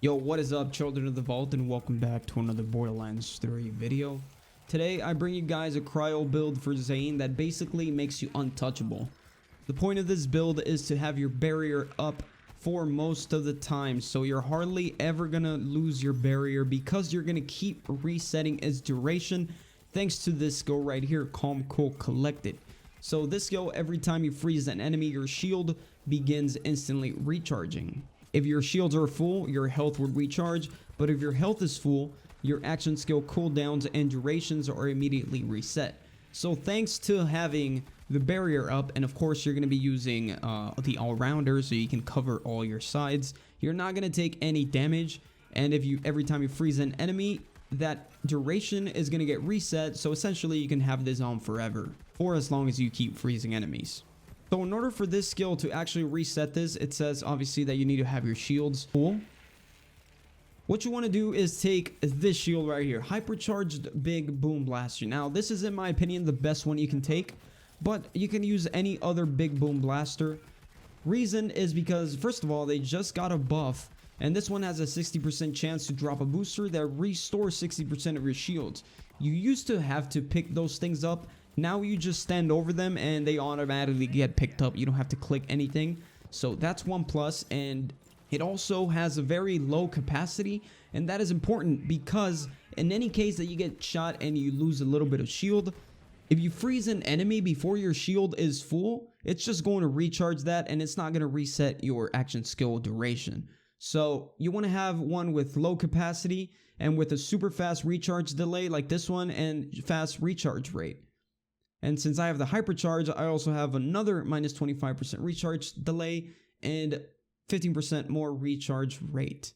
Yo, what is up, children of the vault, and welcome back to another Borderlands 3 video. Today I bring you guys a cryo build for Zane that basically makes you untouchable. The point of this build is to have your barrier up for most of the time, so you're hardly ever gonna lose your barrier because you're gonna keep resetting its duration thanks to this skill right here, Calm, Cool, Collected. So this skill, every time you freeze an enemy, your shield begins instantly recharging. If your shields are full, your health would recharge, but if your health is full, your action skill cooldowns and durations are immediately reset. So thanks to having the barrier up, and of course you're going to be using the all-rounder so you can cover all your sides, you're not going to take any damage, and if you every time you freeze an enemy, that duration is going to get reset, so essentially you can have this on forever, or as long as you keep freezing enemies. So in order for this skill to actually reset this, it says obviously that you need to have your shields full. What you want to do is take this shield right here, Hypercharged Big Boom Blaster. Now this is, in my opinion, the best one you can take, but you can use any other Big Boom Blaster. Reason is because, first of all, they just got a buff, and this one has a 60% chance to drop a booster that restores 60% of your shields. You used to have to pick those things up. Now you just stand over them and they automatically get picked up. You don't have to click anything. So that's one plus, and it also has a very low capacity, and that is important because in any case that you get shot and you lose a little bit of shield, if you freeze an enemy before your shield is full, it's just going to recharge that and it's not going to reset your action skill duration. So you want to have one with low capacity and with a super fast recharge delay like this one and fast recharge rate. And since I have the hypercharge, I also have another minus 25% recharge delay and 15% more recharge rate.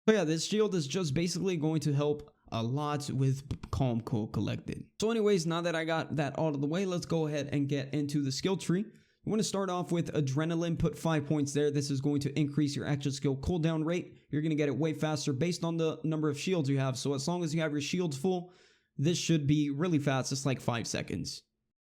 So yeah, this shield is just basically going to help a lot with Calm, Cool, Collected. So anyways, now that I got that out of the way, let's go ahead and get into the skill tree. You want to start off with Adrenaline, put 5 points there. This is going to increase your action skill cooldown rate. You're going to get it way faster based on the number of shields you have. So as long as you have your shields full, this should be really fast. It's like 5 seconds.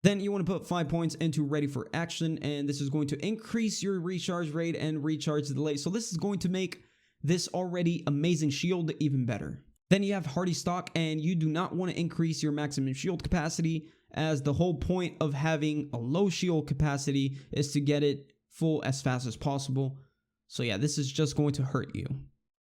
Then you want to put 5 points into Ready for Action, and this is going to increase your recharge rate and recharge delay. So this is going to make this already amazing shield even better. Then you have Hardy Stock, and you do not want to increase your maximum shield capacity, as the whole point of having a low shield capacity is to get it full as fast as possible. So yeah, this is just going to hurt you.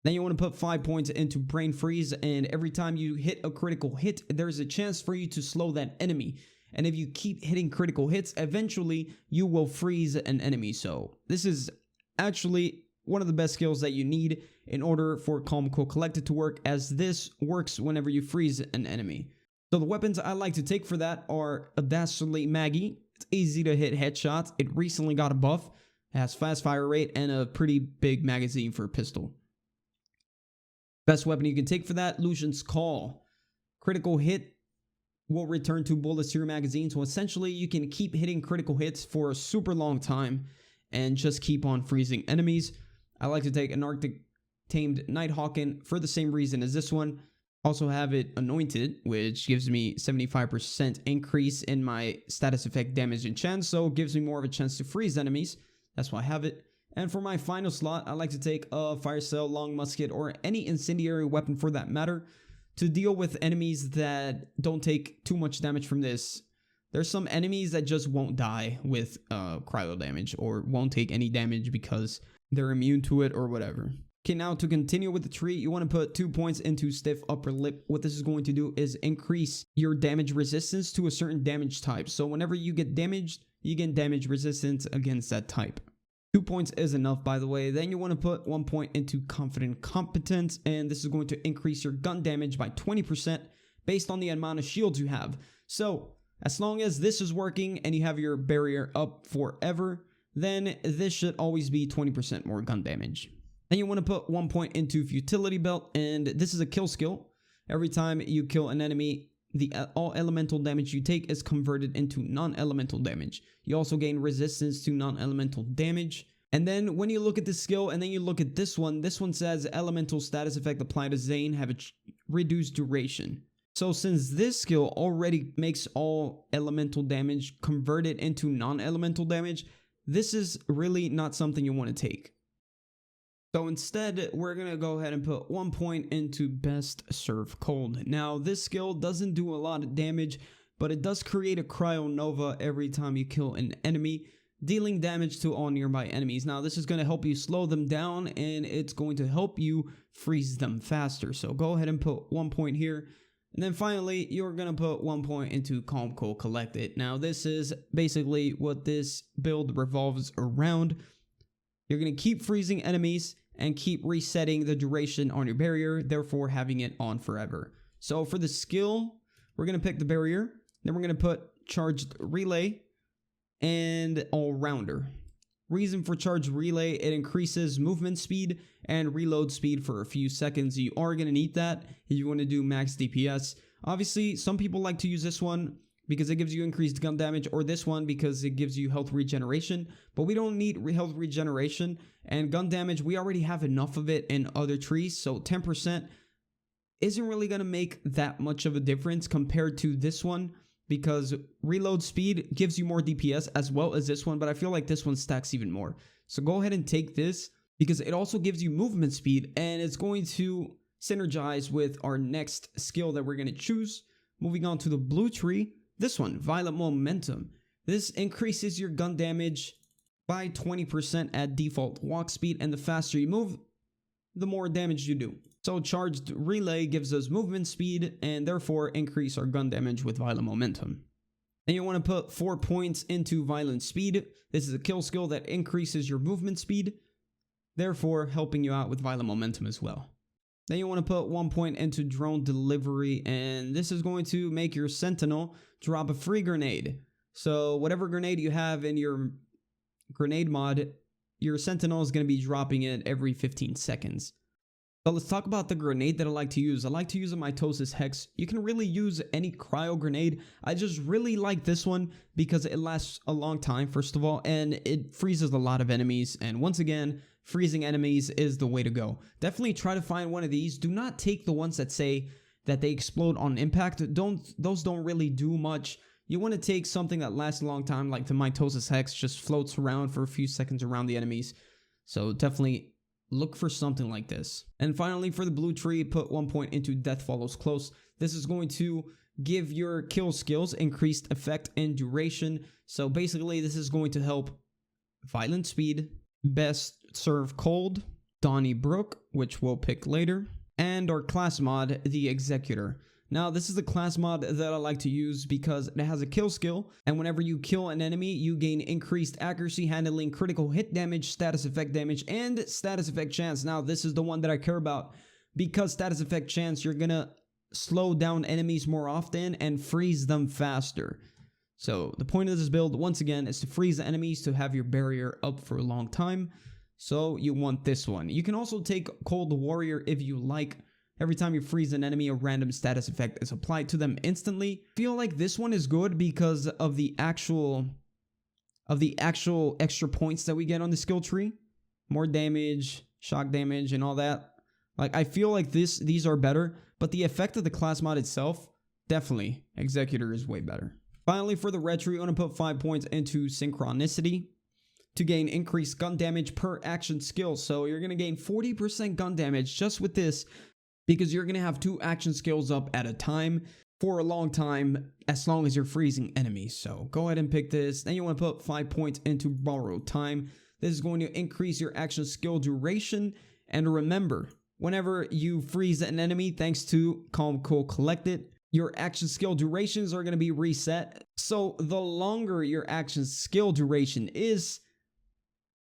Then you want to put 5 points into Brain Freeze, and every time you hit a critical hit, there's a chance for you to slow that enemy. And if you keep hitting critical hits, eventually you will freeze an enemy. So this is actually one of the best skills that you need in order for Calm, Cool, Collected to work, as this works whenever you freeze an enemy. So the weapons I like to take for that are a Dastardly Maggie. It's easy to hit headshots. It recently got a buff. It has fast fire rate and a pretty big magazine for a pistol. Best weapon you can take for that, Lucian's Call. Critical hit will return 2 bullets to your magazine, so essentially you can keep hitting critical hits for a super long time and just keep on freezing enemies. I like to take an Arctic Tamed Nighthawken for the same reason as this one. Also have it Anointed, which gives me 75% increase in my status effect damage and chance, so it gives me more of a chance to freeze enemies. That's why I have it. And for my final slot, I like to take a Fire Cell, Long Musket, or any incendiary weapon for that matter, to deal with enemies that don't take too much damage from this. There's some enemies that just won't die with cryo damage, or won't take any damage because they're immune to it or whatever. Okay, now to continue with the tree, you want to put 2 points into Stiff Upper Lip. What this is going to do is increase your damage resistance to a certain damage type. So whenever you get damaged, you get damage resistance against that type. 2 points is enough, by the way. Then you want to put 1 point into Confident Competence, and this is going to increase your gun damage by 20% based on the amount of shields you have. So as long as this is working and you have your barrier up forever, then this should always be 20% more gun damage. Then you want to put 1 point into Futility Belt, and this is a kill skill. Every time you kill an enemy, all elemental damage you take is converted into non-elemental damage. You also gain resistance to non-elemental damage. And then when you look at this skill and then you look at this one says elemental status effect applied to Zane have a reduced duration. So since this skill already makes all elemental damage converted into non-elemental damage, this is really not something you want to take. So instead, we're going to go ahead and put 1 point into Best Serve Cold. Now, this skill doesn't do a lot of damage, but it does create a Cryo Nova every time you kill an enemy, dealing damage to all nearby enemies. Now, this is going to help you slow them down, and it's going to help you freeze them faster. So go ahead and put 1 point here. And then finally, you're going to put 1 point into Calm, Cool, Collected. Now, this is basically what this build revolves around. You're going to keep freezing enemies and keep resetting the duration on your barrier, therefore having it on forever. So for the skill, we're going to pick the barrier. Then we're going to put Charged Relay and All-Rounder. Reason for Charged Relay, it increases movement speed and reload speed for a few seconds. You are going to need that if you want to do max DPS. Obviously, some people like to use this one because it gives you increased gun damage, or this one because it gives you health regeneration, but we don't need health regeneration, and gun damage, we already have enough of it in other trees, so 10% isn't really going to make that much of a difference compared to this one, because reload speed gives you more DPS as well as this one, but I feel like this one stacks even more. So go ahead and take this, because it also gives you movement speed, and it's going to synergize with our next skill that we're going to choose. Moving on to the blue tree, this one, Violent Momentum. This increases your gun damage by 20% at default walk speed, and the faster you move, the more damage you do. So Charged Relay gives us movement speed and therefore increase our gun damage with Violent Momentum. And you want to put 4 points into Violent Speed. This is a kill skill that increases your movement speed, therefore helping you out with Violent Momentum as well. Then you want to put 1 point into Drone Delivery, and this is going to make your Sentinel drop a free grenade. So whatever grenade you have in your grenade mod, your Sentinel is going to be dropping it every 15 seconds. So let's talk about the grenade that I like to use. I like to use a Mitosis Hex. You can really use any cryo grenade. I just really like this one because it lasts a long time, first of all, and it freezes a lot of enemies. And once again, freezing enemies is the way to go. Definitely try to find one of these. Do not take the ones that say that they explode on impact. Those don't really do much. You want to take something that lasts a long time, like the Mitosis Hex, just floats around for a few seconds around the enemies. So definitely look for something like this. And finally, for the blue tree, put 1 point into Death Follows Close. This is going to give your kill skills increased effect and duration. So basically, this is going to help Violent Speed, Best Serve Cold, Donnybrook, which we'll pick later, and our class mod, the Executor. Now, this is the class mod that I like to use because it has a kill skill, and whenever you kill an enemy, you gain increased accuracy, handling, critical hit damage, status effect damage, and status effect chance. Now, this is the one that I care about because status effect chance, you're gonna slow down enemies more often and freeze them faster. So, the point of this build, once again, is to freeze the enemies to have your barrier up for a long time. So, you want this one. You can also take Cold Warrior if you like. Every time you freeze an enemy, a random status effect is applied to them instantly. I feel like this one is good because of the actual extra points that we get on the skill tree. More damage, shock damage, and all that. Like, I feel like these are better, but the effect of the class mod itself, definitely, Executor is way better. Finally, for the red tree, I'm going to put 5 points into Synchronicity to gain increased gun damage per action skill. So you're going to gain 40% gun damage just with this, because you're going to have 2 action skills up at a time for a long time, as long as you're freezing enemies. So go ahead and pick this. Then you want to put 5 points into Borrowed Time. This is going to increase your action skill duration. And remember, whenever you freeze an enemy, thanks to Calm, Cool, Collected, your action skill durations are going to be reset. So the longer your action skill duration is,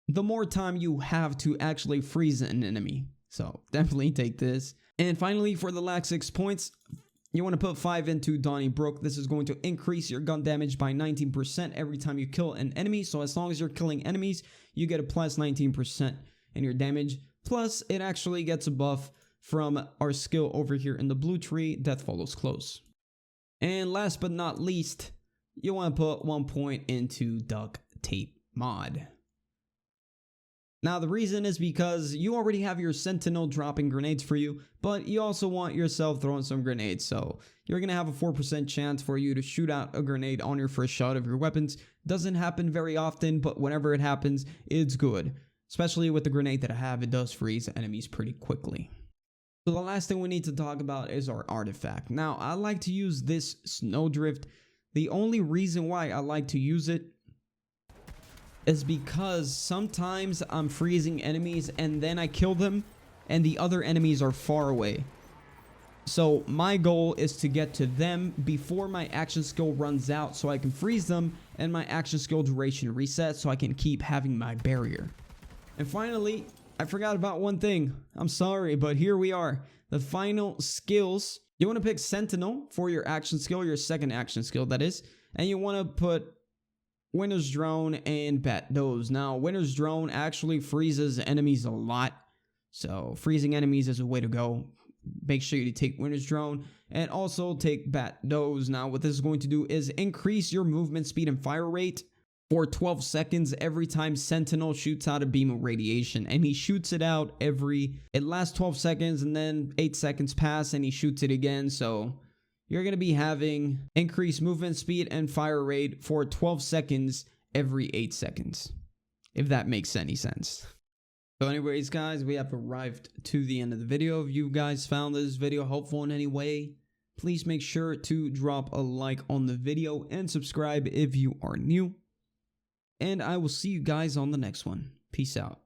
the more time you have to actually freeze an enemy. So definitely take this. And finally, for the last 6 points, you want to put 5 into Donnybrook. This is going to increase your gun damage by 19% every time you kill an enemy. So as long as you're killing enemies, you get a plus 19% in your damage. Plus, it actually gets a buff from our skill over here in the blue tree, Death Follows Close. And last but not least, you want to put 1 point into Duct Tape mod. Now, the reason is because you already have your Sentinel dropping grenades for you, but you also want yourself throwing some grenades. So you're going to have a 4% chance for you to shoot out a grenade on your first shot of your weapons. Doesn't happen very often, but whenever it happens, it's good. Especially with the grenade that I have, it does freeze enemies pretty quickly. So the last thing we need to talk about is our artifact. Now, I like to use this Snowdrift. The only reason why I like to use it is because sometimes I'm freezing enemies and then I kill them and the other enemies are far away. So my goal is to get to them before my action skill runs out so I can freeze them and my action skill duration resets so I can keep having my barrier. And finally, I forgot about one thing. I'm sorry, but here we are. The final skills. You want to pick Sentinel for your action skill, your second action skill that is. And you want to put Winter's Drone and Bat Doze. Now, Winter's Drone actually freezes enemies a lot. So freezing enemies is a way to go. Make sure you take Winter's Drone and also take Bat Doze. Now, what this is going to do is increase your movement speed and fire rate for 12 seconds every time Sentinel shoots out a beam of radiation. And he shoots it out it lasts 12 seconds and then 8 seconds pass and he shoots it again. So you're going to be having increased movement speed and fire rate for 12 seconds every 8 seconds. If that makes any sense. So anyways, guys, we have arrived to the end of the video. If you guys found this video helpful in any way, please make sure to drop a like on the video and subscribe if you are new. And I will see you guys on the next one. Peace out.